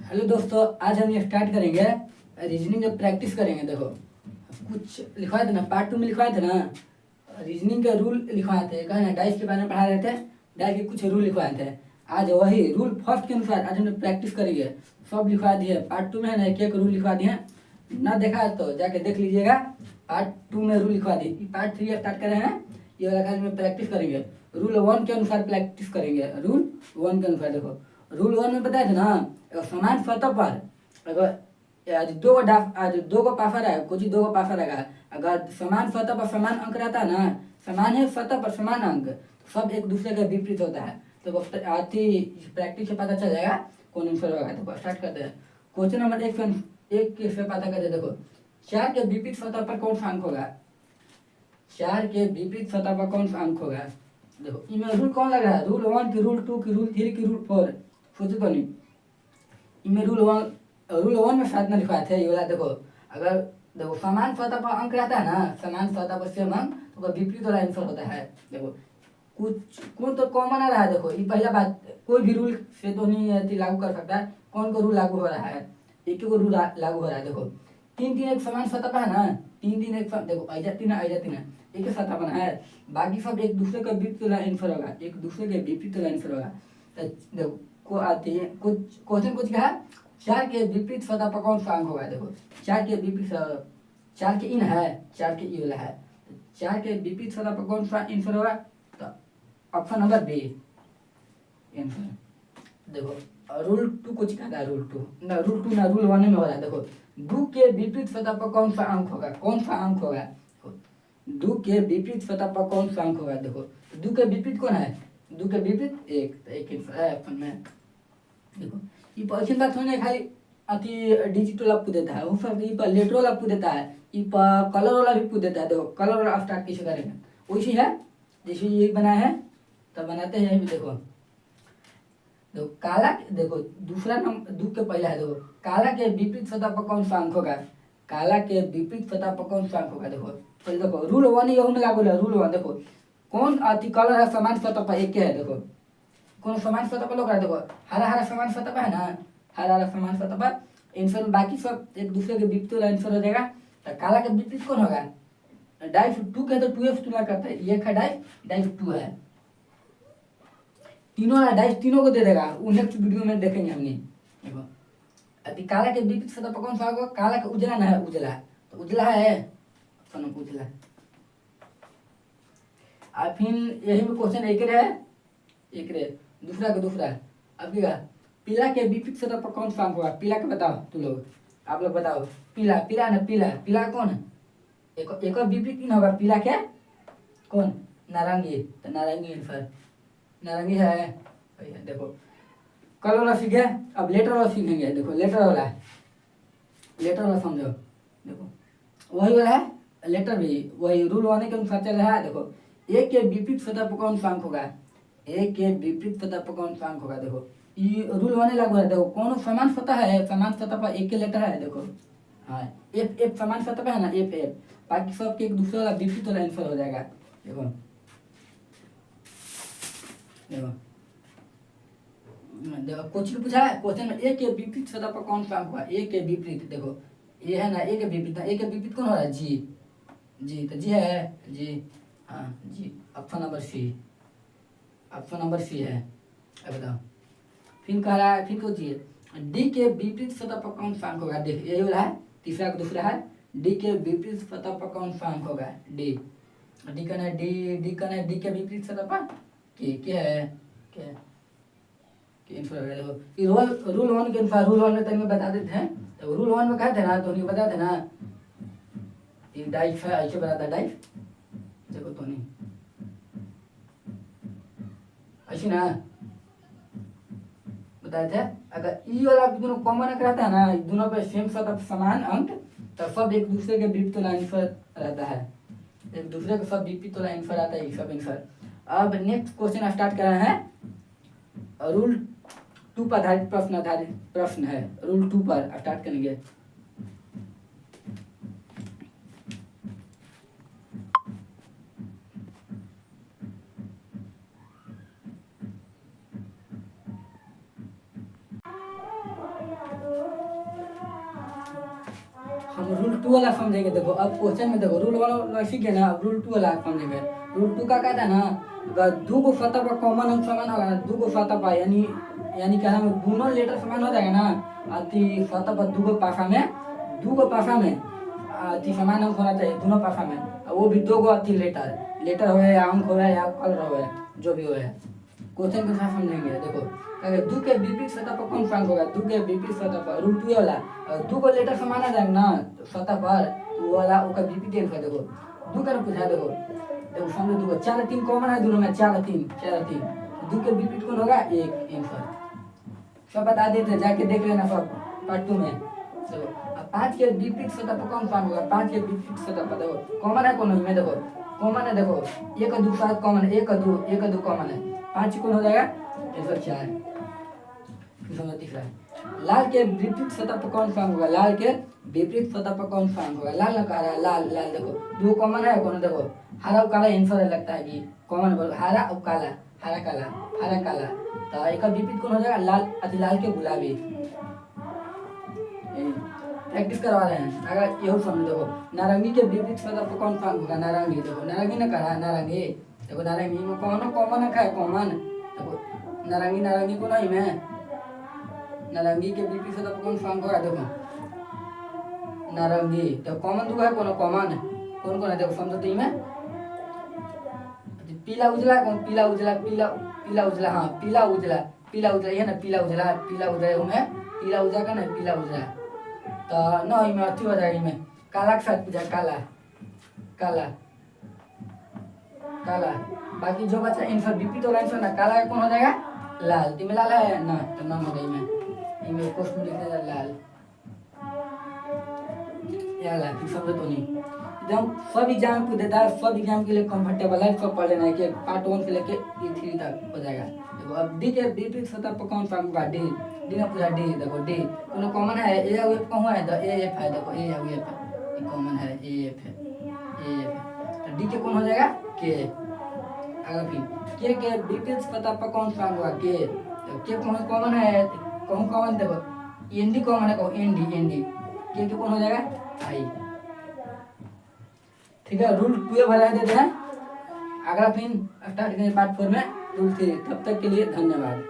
Hello दोस्तों, आज हम ये स्टार्ट करेंगे रीजनिंग का प्रैक्टिस करेंगे। देखो कुछ लिखवाए थे ना, पार्ट 2 में लिखवाए थे ना, रीजनिंग के रूल लिखवाए थे, कहा ना डाइस के बारे में पढ़ा रहे थे। डाइस के कुछ रूल लिखवाए थे। आज वही रूल फर्स्ट के अनुसार आज हम प्रैक्टिस करेंगे। सब लिखवा दिए, पार्ट 2 में है ना एक एक रूल लिखवा दिए। ना देखा है तो जाके देख लीजिएगा। पार्ट 2 में रूल लिखवा दिए, पार्ट 3 स्टार्ट कर रहे हैं। ये वाला क्लास में प्रैक्टिस करेंगे। रूल 1 के अनुसार प्रैक्टिस करेंगे। रूल 1 के अनुसार देखो, रूल 1 में बताया था ना, समान सतह पर अगर आज दो गो पाफर है, कुछ दो गो पाफर रहेगा। अगर समान सतह पर समान अंक रहता है ना, समान है सतह पर समान अंक, तो सब एक दूसरे के विपरीत होता है। तो आती प्रैक्टिस से पता चल जाएगा कौन आंसर होगा। तो स्टार्ट करते हैं। क्वेश्चन नंबर एक से पता करते देखो, 4 के विपरीत सतह पर कौन सा अंक होगा। 4 के विपरीत सतह पर कौन सा अंक होगा। देखो इनमें रूल कौन लग रहा है, रूल 1 की, रूल 2 की, रूल 3 की, रूल 4। सोचो तो नहीं, इनमें रूल 1 में साथ में लिखवाए थे। ये वाला देखो, अगर देखो समान सतह पर अंक रहता है ना, समान सतह पर सेम अंक, तो विपरीत वाला आंसर होता है। देखो कुछ कौन तो कॉमन आ रहा है। देखो ये पहला बात, कोई भी रूल से तो नहीं लागू कर सकता है। कौन को रूल लागू हो रहा है, एक को रूल लागू हो रहा है। देखो 3 एक समान सतह पर है ना, 3 एक देखो ऐजा तीन एक ही सतह बना है। बाकी सब एक दूसरे का विपरीत वाला आंसर होगा, एक दूसरे के विपरीत वाला आंसर होगा। तो देखो को आती है कुछ क्वेश्चन कुछ कहा, 4 के विपरीत सतह पर कौन सा अंक होगा। देखो 4 के विपरीत, 4 के इन है, 4 के ई वाला है। 4 के विपरीत सतह पर कौन सा आंसर होगा, तो ऑप्शन नंबर बी आंसर। देखो रूल 2 कुछ कहता है, रूल 2 ना, रूल 1 में हो रहा है। देखो 2 के विपरीत सतह पर कौन सा अंक होगा, कौन सा अंक होगा। 2 के विपरीत सतह पर कौन सा अंक होगा। देखो 2 के विपरीत कौन है, 2 के विपरीत एक, तो एक आंसर है ऑप्शन में। देखो ये क्वेश्चन बात होने खाली अति डिजिटल आपको देता है, वो सब ये पर लेटरल आपको देता है, ये पर कलर वाला भी पूछ देता है। देखो कलर वाला स्टार्ट कैसे करेंगे, वैसे है जैसे ये बनाया है तब बनाते हैं। देखो देखो काला, देखो दूसरा नंबर 2 के पहला है। देखो काला के विपरीत सतह पर कौन सा अंक होगा, काला के विपरीत सतह पर कौन सा अंक होगा। देखो पहले देखो रूल 1 यही में लागू है। रूल 1 देखो कौन अति कलर है समान सतह पर एक है। देखो कौन समान सतह पर लोग रहा है। देखो हरा हरा समान सतह पर है ना, हरा हरा समान सतह पर आंसर, बाकी सब एक दूसरे के विपरीत वाला आंसर हो जाएगा। तो काला के विपरीत कौन होगा, डाइस 2 के, तो 2 से तुलना करता है, एक है डाइस 2 है। तीनों डाइस तीनों को दे देगा, वो नेक्स्ट वीडियो में देखेंगे हमने। देखो अभी काला के विपरीत सतह पर कौन सा होगा, काला का उजला ना है, उजला तो उजला है, उजला। और फिर यही में क्वेश्चन एक रहे, एक रहे दूसरा का दूसरा। अब क्या, पीला के विपरीत सतह पर कौन सा अंक होगा। पीला का बताओ तुम लोग, आप लोग बताओ। पीला पीला ना, पीला पीला कौन है, एक और विपरीत तीन होगा पीला के, कौन, नारंगी, तो नारंगी आंसर, नारंगी है। देखो कलर वाला सीखे, अब लेटर वाला सीखेंगे। देखो लेटर वाला है, लेटर वाला समझो। देखो वही वाला है, लेटर भी वही रूल होने के अनुसार चल रहा है। देखो एक के विपरीत सतह पर कौन सा अंक होगा, एक के विपरीत सतह पर कौन सा अंक होगा। देखो ये रूल होने लागू है। देखो कौन समान सतह है, समान सतह पर एक के लेटर है। देखो हाँ एफ एफ समान सतह पर है ना, एफ एफ, बाकी सब के एक दूसरे वाला विपरीत वाला आंसर हो जाएगा। देखो देखो देखो क्वेश्चन पूछा है, क्वेश्चन में एक के विपरीत सतह पर कौन सा अंक होगा, एक के विपरीत। देखो ये है ना एक के विपरीत, एक के विपरीत कौन हो रहा है, जी, जी तो जी है, जी हाँ जी, option number C, option number C है। अब बताओ फिर कह रहा है, फिर को चाहिए डी के विपरीत सतह पर कौन सा अंक होगा। देख यही वाला है, तीसरा का दूसरा है, डी के विपरीत सतह पर कौन सा अंक होगा। डी डी का है, डी का है, डी के विपरीत सतह पर के है, क्या रूल 1 के अनुसार, रूल 1 में तक बता देते हैं। तो रूल 1 में कहते हैं ना, तो नहीं बताते ना, ये डाइफ है, ऐसे बताता है डाइफ। देखो तो नहीं ऐसे ना बताए थे। अगर ई वाला दोनों कॉमन अंक रहता है ना, दोनों पे सेम सतह समान अंक, तो सब एक दूसरे के विपरीत वाला आंसर रहता है, एक दूसरे के सब विपरीत वाला आंसर आता है, सब आंसर। अब नेक्स्ट क्वेश्चन स्टार्ट कर रहे हैं। रूल 2 पर आधारित प्रश्न है, रूल 2 पर स्टार्ट करेंगे। रूल 2 वाला समझेंगे। देखो अब क्वेश्चन में देखो रूल 1 वाला सीख गए ना, अब रूल 2 वाला समझेंगे। रूल 2 का कहता है ना, अगर दो गो सतह पर कॉमन अंक समान होगा ना, दो गो सतह पर यानी क्या नाम है, दोनों लेटर समान हो जाएगा ना, अति सतह पर दो गो पासा में अति समान अंक होना चाहिए दोनों पासा में, वो भी दो गो अति लेटर हो या अंक हो या कलर हो, जो भी हो। क्वेश्चन के साथ समझेंगे। देखो अगर दो के विपरीत सतह पर कौन सा अंक होगा, दो के विपरीत सतह पर रूल 2 वाला, दो को लेटर समान आ जाएगा ना सतह पर, तो वो वाला उसका विपरीत अंक है। देखो दो का पूछा, देखो समझो दो 4 3 कॉमन है दोनों में, 4 3 दो के विपरीत कौन होगा, एक आंसर सब बता देते, जाके देख लेना सब पार्ट 2 में। चलो अब 5 के विपरीत सतह पर कौन सा होगा, 5 के विपरीत सतह पर देखो कॉमन है कौन में, देखो कॉमन है, देखो 1 और 2 शायद कॉमन है, 1 और 2 कॉमन है, 5 कौन हो जाएगा, आंसर 4। समझ दिख रहा है। लाल के विपरीत सतह पर कौन सा होगा, लाल के विपरीत सतह पर कौन सा होगा, लाल ना कह रहा है, लाल देखो दो कॉमन है कौन, देखो हरा और काला आंसर लगता है कि कॉमन बोल, हरा और काला, हरा काला, तो एक विपरीत कौन हो जाएगा, लाल के गुलाबी। प्रैक्टिस करवा रहे हैं, अगर यही समझ। देखो नारंगी के विपरीत सतह पर कौन सा होगा, नारंगी, देखो नारंगी ना कह रहा है, नारंगी देखो नारंगी में कौन है, कॉमन, देखो नारंगी को नहीं में, नारंगी के विपरीत सतह पर कौन सा अंक होगा, देखो नारंगी, तो कॉमन दो है कॉमन कौन है, देखो समझो तो में पीला उजला कौन, पीला उजला, हाँ पीला उजला ये ना, पीला उजला में पीला उजला का ना, पीला उजला, तो न में अथी हो जाएगी में काला के साथ पूछा, काला बाकी जो बचा आंसर विपरीत वाला आंसर ना, काला कौन हो जाएगा, लाल, तिमे लाल है ना, तो नाम हो गई में कोष्ठ में लिखा है लाल, या लाल, समझो तो नहीं। एकदम सब एग्जाम को देता है, सब एग्जाम के लिए कंफर्टेबल है, सब पढ़ लेना है कि पार्ट 1 से लेके 3 तक हो जाएगा। देखो अब डी के विपरीत सतह पर कौन सा होगा, डी ना पूछा, डी देखो डी कोनो कॉमन है, ए और एफ कौन है, तो ए एफ है, देखो ए और एफ ये कॉमन है, ए एफ है, तो डी के कौन हो जाएगा, के। अगर फिर के विपरीत सतह पर कौन सा होगा, के, तो के कौन है, कौन देखो एनडी कॉमन है, कहो एनडी के कौन हो जाएगा, आई। ठीक है, रूल 2 भरा देते हैं, अगला फिर स्टार्ट करेंगे पार्ट 4 में रूल 3। तब तक के लिए धन्यवाद।